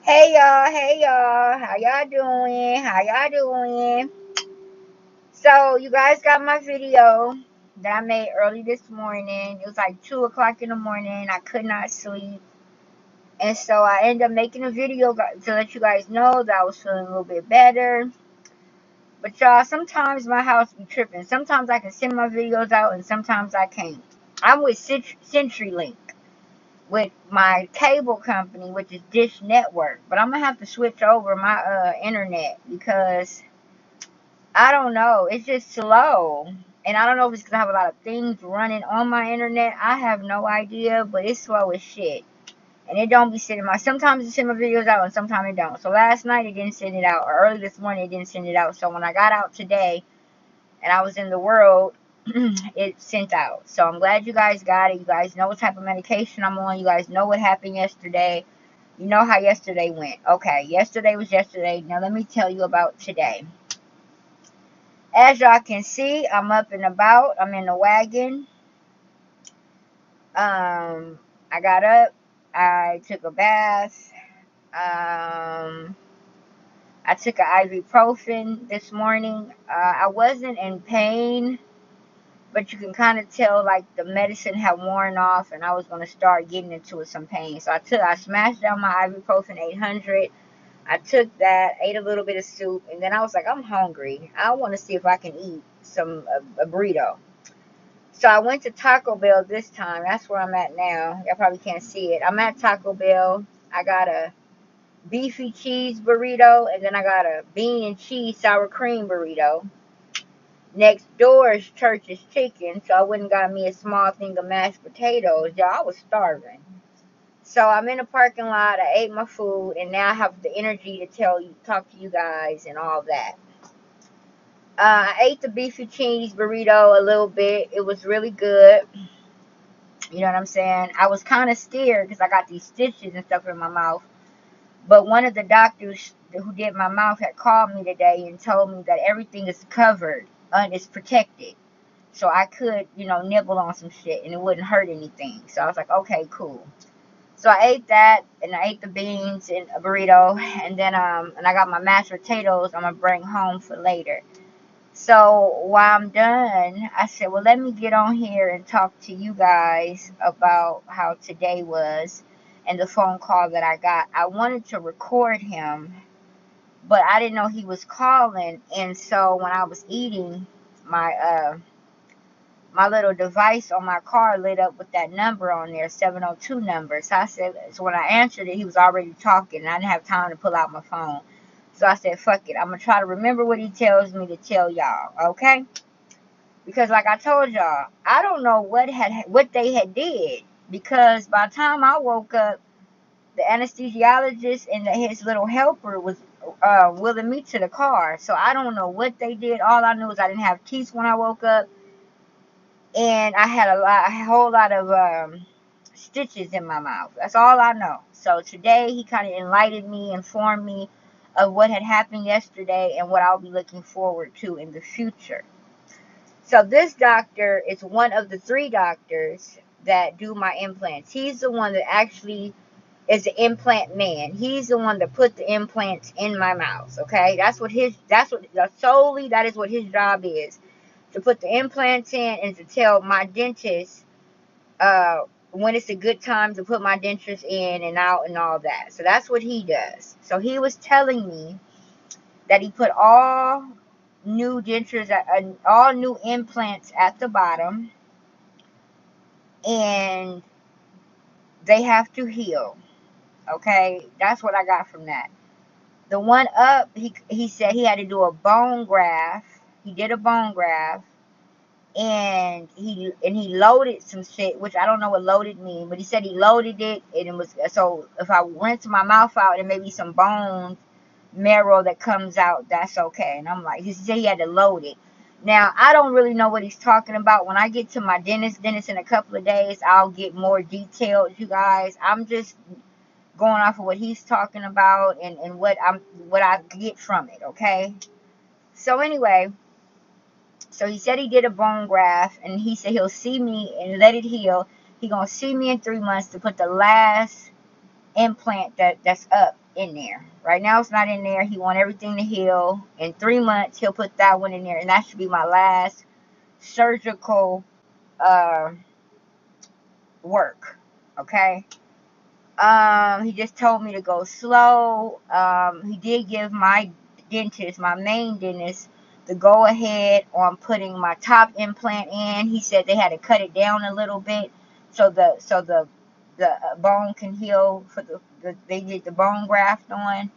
Hey y'all, how y'all doing? How y'all doing? So, you guys got my video that I made early this morning. It was like 2 o'clock in the morning. I could not sleep. And so, I ended up making a video to let you guys know that I was feeling a little bit better. But, y'all, sometimes my house be tripping. Sometimes I can send my videos out, and sometimes I can't. I'm with CenturyLink, with my cable company, which is Dish Network. But I'm gonna have to switch over my internet because I don't know, it's just slow. And I don't know if it's because I have a lot of things running on my internet. I have no idea, but it's slow as shit. And it don't be sending my, sometimes it send my videos out and sometimes it don't. So last night it didn't send it out, or early this morning it didn't send it out. So when I got out today and I was in the world, it sent out. So I'm glad you guys got it. You guys know what type of medication I'm on. You guys know what happened yesterday. You know how yesterday went. Okay, yesterday was yesterday. Now let me tell you about today. As y'all can see, I'm up and about. I'm in the wagon. I got up. I took a bath. I took an ibuprofen this morning. I wasn't in pain, but you can kind of tell like the medicine had worn off, and I was gonna start getting into some pain. So I smashed down my ibuprofen 800. I took that, ate a little bit of soup, and then I was like, I'm hungry. I want to see if I can eat a burrito. So I went to Taco Bell this time. That's where I'm at now. Y'all probably can't see it. I'm at Taco Bell. I got a beefy cheese burrito, and then I got a bean and cheese sour cream burrito. Next door is Church's Chicken, so I went and got me a small thing of mashed potatoes. Y'all, I was starving. So I'm in the parking lot. I ate my food, and now I have the energy to talk to you guys and all that. I ate the beefy cheese burrito a little bit. It was really good. You know what I'm saying? I was kind of scared because I got these stitches and stuff in my mouth. But one of the doctors who did my mouth had called me today and told me that everything is covered and it's protected. So I could, nibble on some shit and it wouldn't hurt anything. So I was like, okay, cool. So I ate that, and I ate the beans and a burrito, and then and I got my mashed potatoes I'm gonna bring home for later. So while I'm done, I said, well, let me get on here and talk to you guys about how today was and the phone call that I got. I wanted to record him, but I didn't know he was calling, and so when I was eating, my little device on my car lit up with that number on there, 702 number. So when I answered it, he was already talking, and I didn't have time to pull out my phone. So I said, fuck it. I'm going to try to remember what he tells me to tell y'all, okay? Because like I told y'all, I don't know what they had did. Because by the time I woke up, the anesthesiologist and his little helper was wheeling me to the car. So I don't know what they did. All I knew is I didn't have teeth when I woke up. And I had a whole lot of stitches in my mouth. That's all I know. So today he kind of enlightened me, informed me of what had happened yesterday and what I'll be looking forward to in the future. So this doctor is one of the 3 doctors that do my implants. He's the one that actually is the implant man. He's the one that put the implants in my mouth. Okay, that is what his job is, to put the implants in and to tell my dentist when it's a good time to put my dentures in and out and all that. So that's what he does. So he was telling me that he put all new dentures, all new implants at the bottom, and they have to heal. Okay, that's what I got from that. The one up, he said he had to do a bone graft. He did a bone graft, and he loaded some shit, which I don't know what loaded mean, but he said he loaded it, and it was, so if I rinse my mouth out and maybe some bone marrow that comes out, that's okay. And I'm like, he said he had to load it. Now I don't really know what he's talking about. When I get to my dentist in a couple of days, I'll get more details, you guys. I'm just going off of what he's talking about and what I get from it, okay? So anyway, so he said he did a bone graft, and he said he'll see me and let it heal. He gonna see me in 3 months to put the last implant that's up in there. Right now it's not in there. He want everything to heal. In 3 months he'll put that one in there, and that should be my last surgical uh, work. Okay. He just told me to go slow. He did give my dentist, my main dentist, the go ahead on putting my top implant in. He said they had to cut it down a little bit so the bone can heal for they did the bone graft on.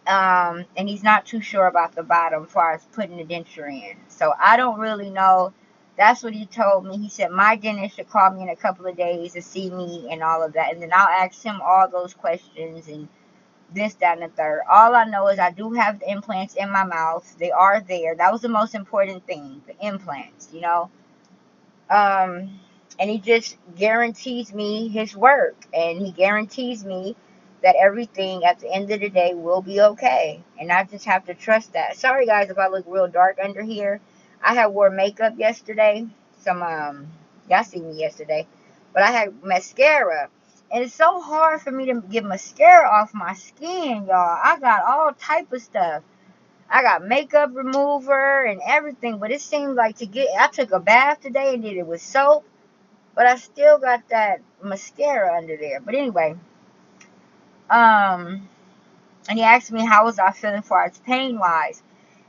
And he's not too sure about the bottom as far as putting the denture in. So I don't really know. That's what he told me. He said my dentist should call me in a couple of days to see me and all of that. And then I'll ask him all those questions and this, that, and the third. All I know is I do have the implants in my mouth. They are there. That was the most important thing, the implants, you know. And he just guarantees me his work, and he guarantees me that everything at the end of the day will be okay, and I just have to trust that. Sorry guys if I look real dark under here. I had wore makeup yesterday, y'all see me yesterday, but I had mascara, and it's so hard for me to get mascara off my skin, y'all. I got all type of stuff. I got makeup remover and everything, but it seemed like I took a bath today and did it with soap, but I still got that mascara under there. But anyway, and he asked me how was I feeling for its pain wise,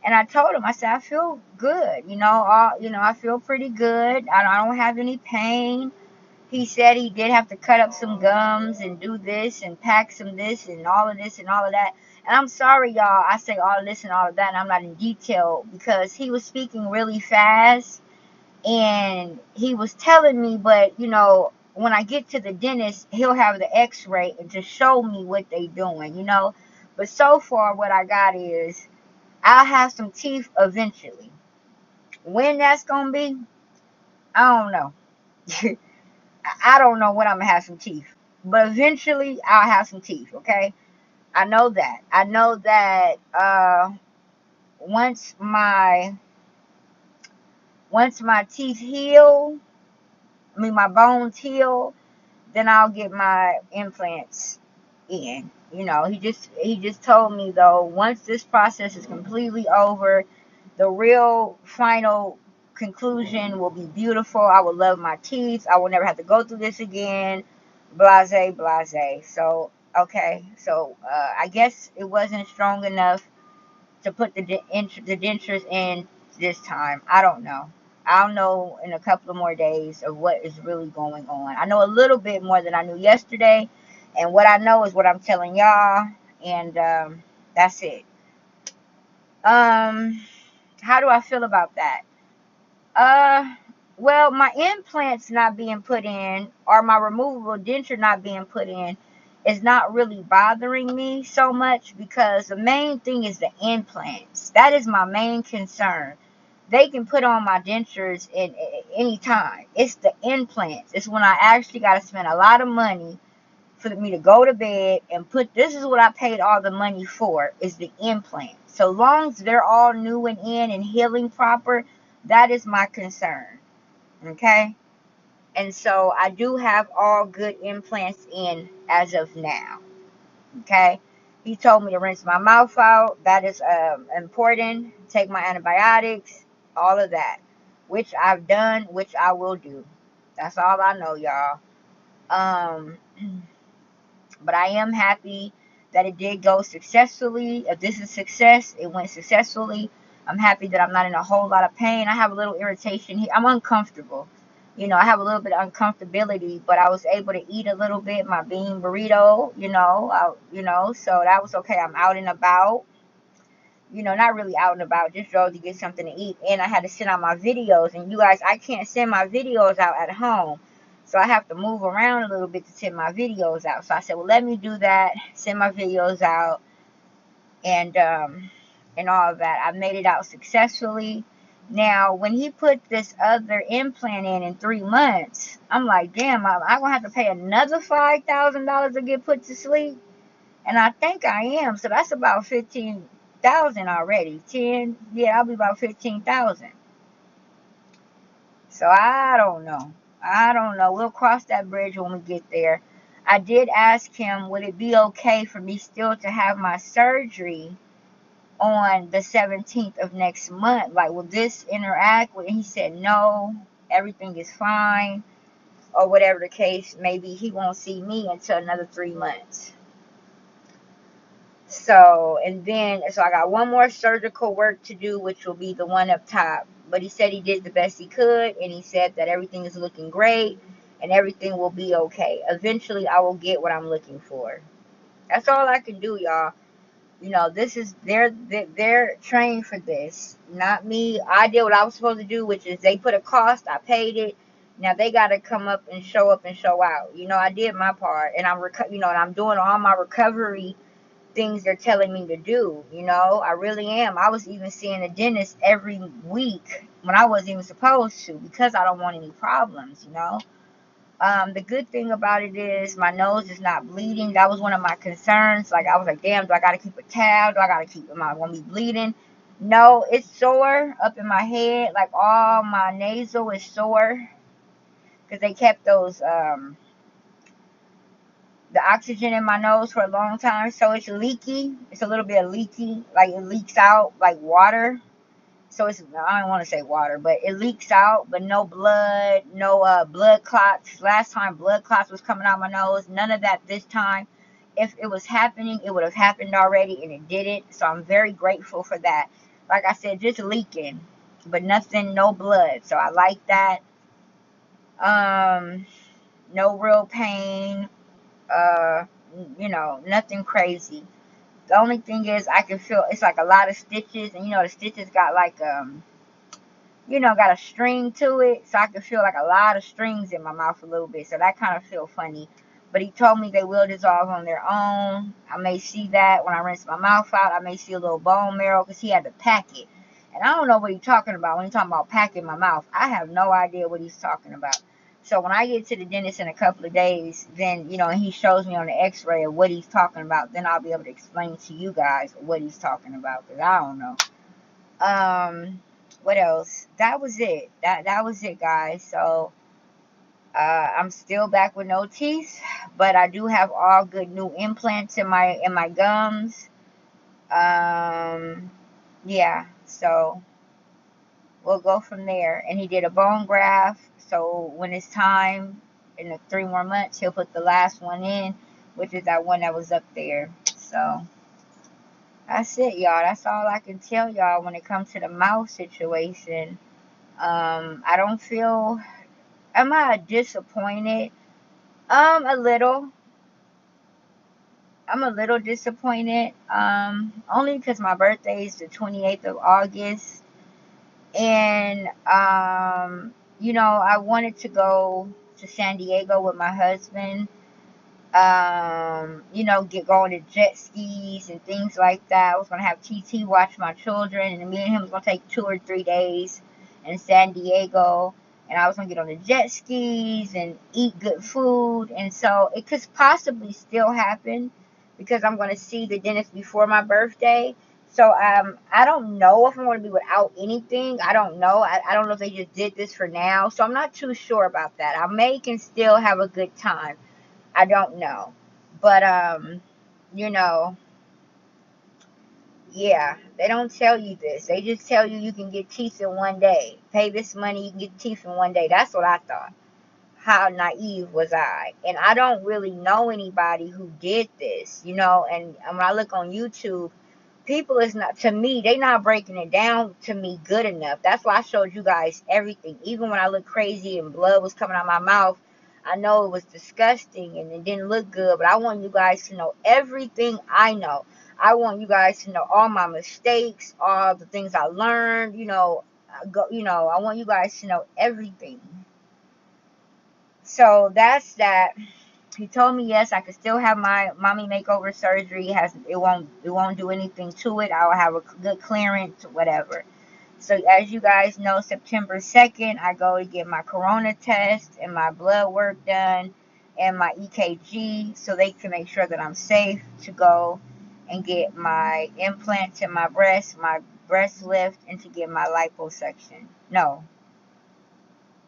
and I told him, I said I feel good, I feel pretty good. I don't have any pain. He said he did have to cut up some gums and do this and pack some this and all of this and all of that. And I'm sorry, y'all, I say all of this and all of that, and I'm not in detail because he was speaking really fast and he was telling me, but when I get to the dentist, he'll have the x-ray and to show me what they doing, But so far, what I got is I'll have some teeth eventually. When that's going to be, I don't know. I don't know when I'm going to have some teeth. But eventually, I'll have some teeth, okay? I know that. I know that once my teeth heal, my bones heal, then I'll get my implants in. He just told me though, once this process is completely over, the real final conclusion will be beautiful. I will love my teeth. I will never have to go through this again. Blase, blase. So okay, so I guess it wasn't strong enough to put the dentures in this time. I don't know. I'll know in a couple of more days of what is really going on. I know a little bit more than I knew yesterday, and what I know is what I'm telling y'all, and that's it. How do I feel about that? Uh, well, my implants not being put in or my removable denture not being put in is not really bothering me so much because the main thing is the implants. That is my main concern. They can put on my dentures in any time. It's the implants. It's when I actually got to spend a lot of money for me to go to bed and this is what I paid all the money for, is the implant. So long as they're all new and in and healing proper, that is my concern. Okay? And so I do have all good implants in as of now. Okay? He told me to rinse my mouth out. That is important. Take my antibiotics, all of that. Which I've done, which I will do. That's all I know, y'all. Um But I am happy that it did go successfully. If this is success, it went successfully. I'm happy that I'm not in a whole lot of pain. I have a little irritation here. I'm uncomfortable. I have a little bit of uncomfortability, but I was able to eat a little bit, my bean burrito, so that was okay. I'm out and about, not really out and about, just drove to get something to eat. And I had to send out my videos. And you guys, I can't send my videos out at home. So I have to move around a little bit to send my videos out. So I said, well, let me do that, send my videos out, and all of that. I made it out successfully. Now, when he put this other implant in 3 months, I'm like, damn, I'm going to have to pay another $5,000 to get put to sleep? And I think I am. So that's about 15,000 already. 10, yeah, I'll be about 15,000. So I don't know. We'll cross that bridge when we get there. I did ask him, would it be okay for me still to have my surgery on the 17th of next month? Like, will this interact with? And he said, no, everything is fine, or whatever the case. Maybe he won't see me until another 3 months. So, and then, so I got one more surgical work to do, which will be the one up top. But he said he did the best he could, and he said that everything is looking great, and everything will be okay. Eventually, I will get what I'm looking for. That's all I can do, y'all. You know, this is they're trained for this, not me. I did what I was supposed to do, which is they put a cost, I paid it. Now they got to come up and show out. You know, I did my part, and and I'm doing all my recovery things they're telling me to do. You know, I really am. I was even seeing a dentist every week when I wasn't even supposed to, because I don't want any problems. You know. The good thing about it is my nose is not bleeding. That was one of my concerns. Like, I was like, damn, do I gotta keep a tab? Am I gonna be bleeding? No, it's sore up in my head. Like, all my nasal is sore because they kept the oxygen in my nose for a long time. So it's leaky. It's a little bit leaky. Like, it leaks out like water. So it's, I don't want to say water, but it leaks out, but no blood, no blood clots. Last time blood clots was coming out my nose. None of that this time. If it was happening, it would have happened already, and it didn't. So I'm very grateful for that. Like I said, just leaking, but nothing, no blood. So I like that. Um, no real pain. Uh, nothing crazy. The only thing is I can feel it's like a lot of stitches, and the stitches got like got a string to it, so I can feel like a lot of strings in my mouth a little bit. So that kind of feel funny. But he told me they will dissolve on their own. I may see that when I rinse my mouth out. I may see a little bone marrow because he had to pack it. And I don't know what he's talking about when he's talking about packing my mouth. I have no idea what he's talking about. So when I get to the dentist in a couple of days, then, and he shows me on the x-ray of what he's talking about, then I'll be able to explain to you guys what he's talking about, because I don't know. What else? That was it. That was it, guys. So I'm still back with no teeth, but I do have all good new implants in my gums. Yeah. So we'll go from there. And he did a bone graft. So when it's time in the 3 more months, he'll put the last one in, which is that one that was up there. So that's it, y'all. That's all I can tell y'all when it comes to the mouth situation. I don't feel. Am I disappointed? A little. I'm a little disappointed. Only because my birthday is the 28th of August, and I wanted to go to San Diego with my husband. Get going to jet skis and things like that. I was gonna have TT watch my children, and me and him was gonna take 2 or 3 days in San Diego, and I was gonna get on the jet skis and eat good food, and so it could possibly still happen because I'm gonna see the dentist before my birthday. So I don't know if I'm gonna be without anything. I don't know. I don't know if they just did this for now, so I'm not too sure about that. I may can still have a good time. I don't know. But yeah, they don't tell you this. They just tell you can get teeth in one day. Pay this money, you can get teeth in one day. That's what I thought. How naive was I? And I don't really know anybody who did this, and when I look on YouTube, people is not, to me, they not breaking it down to me good enough. That's why I showed you guys everything. Even when I looked crazy and blood was coming out my mouth, I know it was disgusting and it didn't look good, but I want you guys to know everything I know. I want you guys to know all my mistakes, all the things I learned, I want you guys to know everything. So that's that. He told me yes, I could still have my mommy makeover surgery. It won't do anything to it. I'll have a good clearance, whatever. So as you guys know, September 2nd, I go to get my corona test and my blood work done and my EKG, so they can make sure that I'm safe to go and get my implants in my breast lift, and to get my liposuction. No,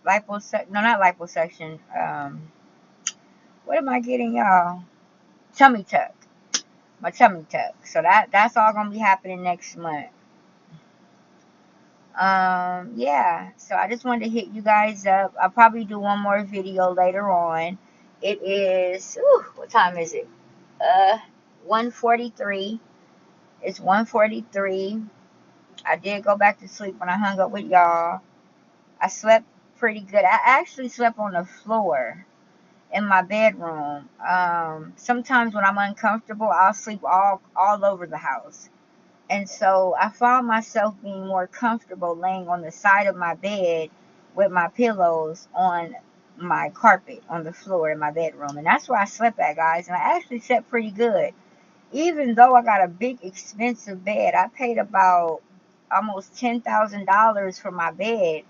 not liposuction. What am I getting, y'all? Tummy tuck. My tummy tuck. So that's all gonna be happening next month. Yeah. So I just wanted to hit you guys up. I'll probably do one more video later on. It is, what time is it? 1:43. It's 1:43. I did go back to sleep when I hung up with y'all. I slept pretty good. I actually slept on the floor in my bedroom. Sometimes when I'm uncomfortable, I'll sleep all over the house. And so I found myself being more comfortable laying on the side of my bed with my pillows on my carpet on the floor in my bedroom. And that's where I slept at, guys. And I actually slept pretty good. Even though I got a big expensive bed, I paid about almost $10,000 for my bed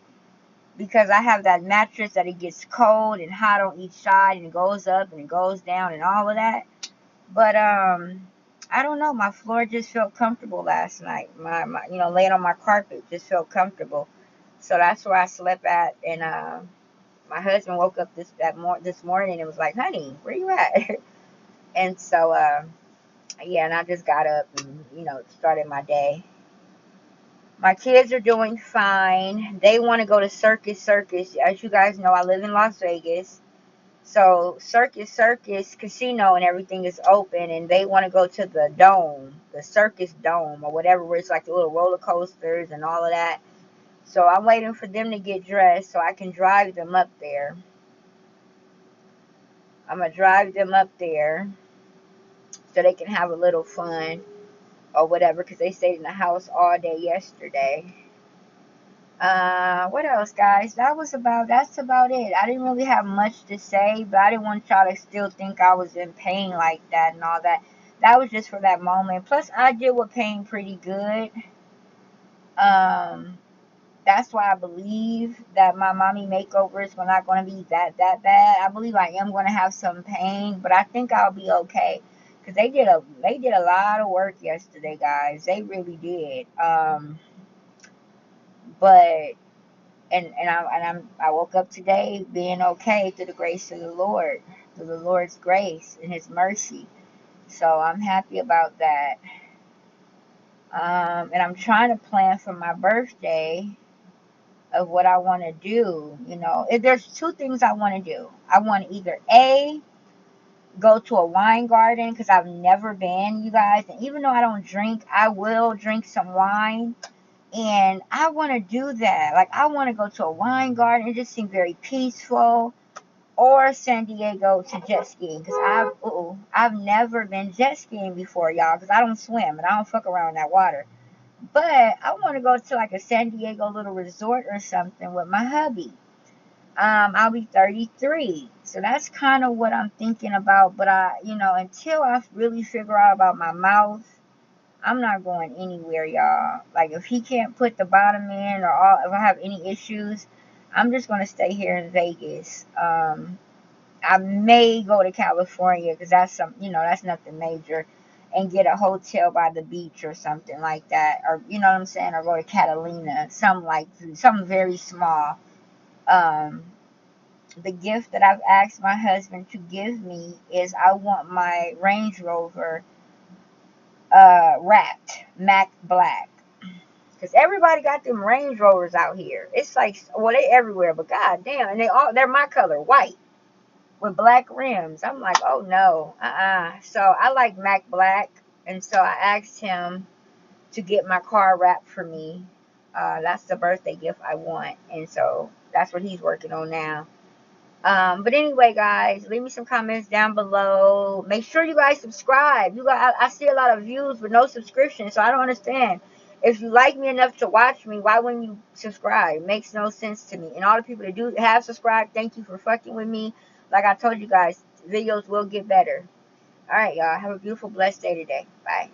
because I have that mattress that it gets cold and hot on each side and it goes up and it goes down and all of that. But I don't know. My floor just felt comfortable last night. My laying on my carpet just felt comfortable. So that's where I slept at. And my husband woke up this morning and was like, "Honey, where you at?" And so yeah, and I just got up and started my day. My kids are doing fine. They want to go to Circus. As you guys know, I live in Las Vegas. So Circus Casino and everything is open, and they want to go to the dome, the Circus Dome or whatever, where it's like the little roller coasters and all of that. So I'm waiting for them to get dressed so I can drive them up there. I'm gonna drive them up there so they can have a little fun or whatever, because they stayed in the house all day yesterday. What else, guys? That's about it. I didn't really have much to say, but I didn't want y'all to still think I was in pain like that and all that. That was just for that moment. Plus, I deal with pain pretty good. Um, that's why I believe that my mommy makeovers are not going to be that bad. I believe I am going to have some pain, but I think I'll be okay. Cause they did a lot of work yesterday, guys. They really did. But I woke up today being okay through the grace of the Lord, through the Lord's grace and His mercy. So I'm happy about that. And I'm trying to plan for my birthday of what I want to do. If there's two things I want to do. I want to either go to a wine garden, because I've never been, you guys. And even though I don't drink, I will drink some wine. And I want to do that. Like, I want to go to a wine garden. It just seems very peaceful. Or San Diego to jet skiing, because I've never been jet skiing before, y'all, because I don't swim and I don't fuck around in that water. But I want to go to like a San Diego little resort or something with my hubby. I'll be 33, so that's kind of what I'm thinking about. But until I really figure out about my mouth, I'm not going anywhere, y'all. Like, if he can't put the bottom in, or if I have any issues, I'm just gonna stay here in Vegas. I may go to California, because that's nothing major, and get a hotel by the beach or something like that, or you know what I'm saying, or go to Catalina, something very small. Um, the gift that I've asked my husband to give me is I want my Range Rover wrapped matte black, because everybody got them Range Rovers out here. It's like, well, they everywhere, but god damn, and they're my color, white, with black rims. I'm like, oh no, So I like matte black, and so I asked him to get my car wrapped for me. That's the birthday gift I want, and so that's what he's working on now. But anyway, guys, leave me some comments down below. Make sure you guys subscribe. I see a lot of views with no subscription, so I don't understand. If you like me enough to watch me, why wouldn't you subscribe? It makes no sense to me. And all the people that do have subscribed, thank you for fucking with me. Like I told you guys, videos will get better. All right, y'all. Have a beautiful, blessed day today. Bye.